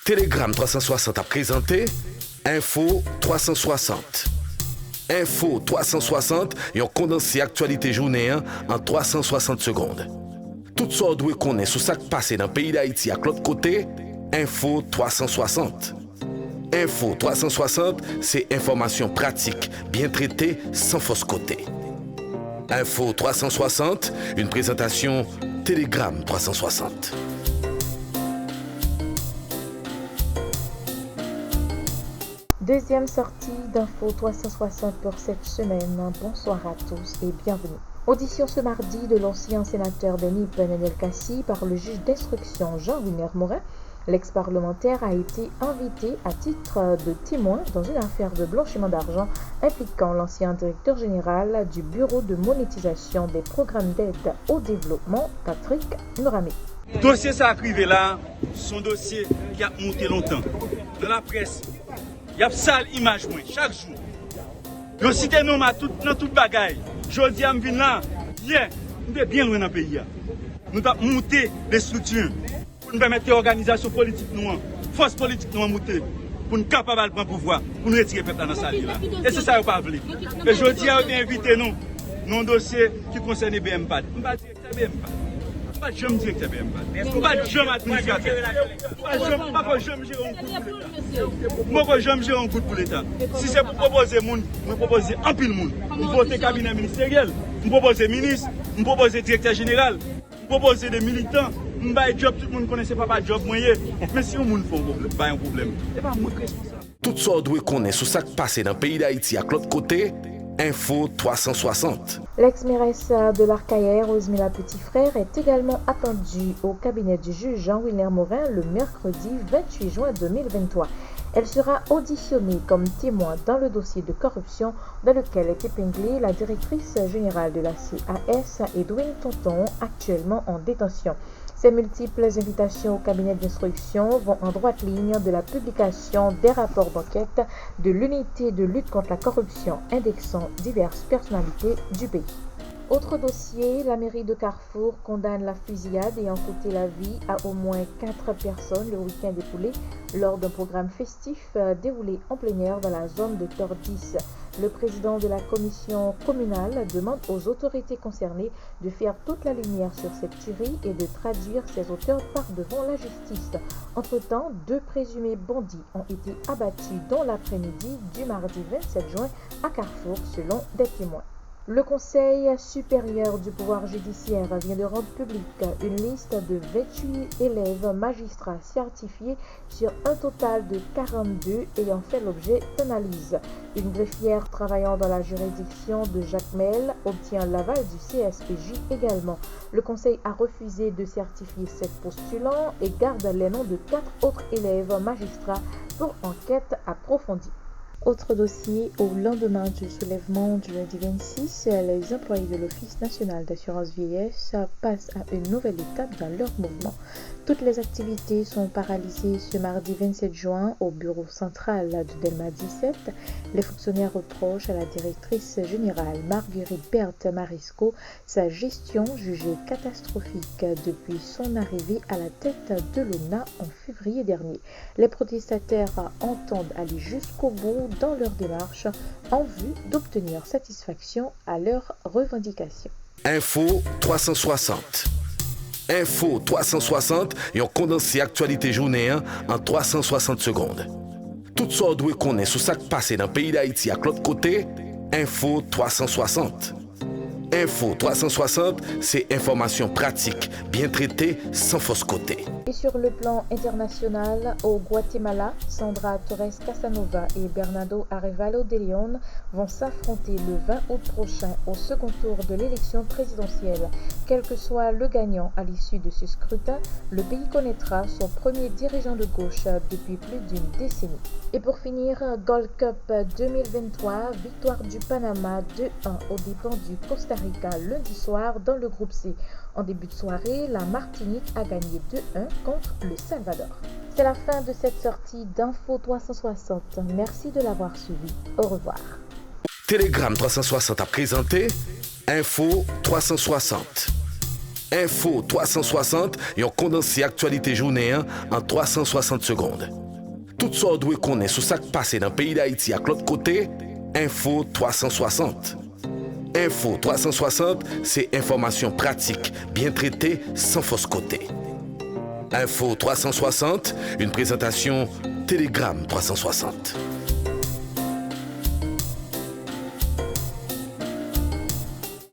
Telegram 360 a présenté Info 360. Info 360, yon condensé actualité journée en 360 secondes. Tout ça doit connaître sur ce qui passe dans le pays d'Haïti à l'autre côté, Info 360. Info 360, c'est information pratique, bien traitée, sans fausse côté. Info 360, une présentation Telegram 360. Deuxième sortie d'Info 360 pour cette semaine. Bonsoir à tous et bienvenue. Audition ce mardi de l'ancien sénateur Denis Penenel Kassi par le juge d'instruction Jean-Winer Morin. L'ex-parlementaire a été invité à titre de témoin dans une affaire de blanchiment d'argent impliquant l'ancien directeur général du Bureau de monétisation des programmes d'aide au développement, Patrick Nouramé. Le dossier ça arrivé là, son dossier qui a monté longtemps. Dans la presse, il y a sale image moi, chaque jour. Je cite nos dans toute bagaille. Je dis à me là, hier, nous sommes bien loin dans le pays. Nous avons monté des structures pour nous permettre l'organisation politique, force politique nous monter, pour nous capables de prendre pouvoir, pour nous retirer le peuple dans sa vie là. Et c'est ça qu'on pas voulu. Et je dis à vous invité nous, dans un dossier qui concerne les BMPAD. Je ne suis pas directeur BMPAD. Je ne suis pas directeur BMPAD. Je ne suis pas administrateur. Je ne suis pas gérer un coup pour l'État. Si c'est pour proposer monde, je propose un pile monde. Je propose cabinet ministériel, je propose ministre, je propose directeur général, je propose des militants. Je job, tout le monde connaissait pas job moyen. Mais si on monde fait un problème, c'est pas moi responsable. Tout ça doit connaître sur ce qui passe dans le pays d'Haïti à l'autre côté, Info 360. L'ex-mairesse de l'Arcaïère, Rosemilla Petit-Frère, est également attendue au cabinet du juge Jean-Winer Morin le mercredi 28 juin 2023. Elle sera auditionnée comme témoin dans le dossier de corruption dans lequel est épinglée la directrice générale de la CAS, Edwin Tonton, actuellement en détention. Ces multiples invitations au cabinet d'instruction vont en droite ligne de la publication des rapports d'enquête de l'unité de lutte contre la corruption indexant diverses personnalités du pays. Autre dossier, la mairie de Carrefour condamne la fusillade ayant coûté la vie à au moins 4 personnes le week-end écoulé lors d'un programme festif déroulé en plein air dans la zone de Tordis. Le président de la commission communale demande aux autorités concernées de faire toute la lumière sur cette tuerie et de traduire ses auteurs par devant la justice. Entre-temps, 2 présumés bandits ont été abattus dans l'après-midi du mardi 27 juin à Carrefour selon des témoins. Le Conseil supérieur du pouvoir judiciaire vient de rendre publique une liste de 28 élèves magistrats certifiés sur un total de 42 ayant fait l'objet d'analyse. Une greffière travaillant dans la juridiction de Jacmel obtient l'aval du CSPJ également. Le Conseil a refusé de certifier 7 postulants et garde les noms de 4 autres élèves magistrats pour enquête approfondie. Autre dossier, au lendemain du soulèvement du lundi 26, les employés de l'Office national d'assurance vieillesse passent à une nouvelle étape dans leur mouvement. Toutes les activités sont paralysées ce mardi 27 juin au bureau central de Delma 17. Les fonctionnaires reprochent à la directrice générale Marguerite Berthe Marisco sa gestion jugée catastrophique depuis son arrivée à la tête de l'ONA en février dernier. Les protestataires entendent aller jusqu'au bout dans leur démarche en vue d'obtenir satisfaction à leurs revendications. Info 360. Info 360, yon condensé actualité journée en 360 secondes. Tout ça doit connaître sur ce qui passe dans le pays d'Haïti à l'autre côté, Info 360. Info 360, c'est information pratique, bien traitée, sans fausse côté. Et sur le plan international, au Guatemala, Sandra Torres Casanova et Bernardo Arevalo de León vont s'affronter le 20 août prochain au second tour de l'élection présidentielle. Quel que soit le gagnant à l'issue de ce scrutin, le pays connaîtra son premier dirigeant de gauche depuis plus d'une décennie. Et pour finir, Gold Cup 2023, victoire du Panama 2-1 aux dépens du Costa Rica lundi soir dans le groupe C. En début de soirée, la Martinique a gagné 2-1 contre le Salvador. C'est la fin de cette sortie d'Info 360. Merci de l'avoir suivi. Au revoir. Telegram 360 a présenté Info 360. Info 360, yon condensé actualité journée en 360 secondes. Tout ça doit connaître sur ce qui passe dans le pays d'Haïti à l'autre côté, Info 360. Info 360, c'est information pratique, bien traitée, sans fausse côté. Info 360, une présentation Telegram 360.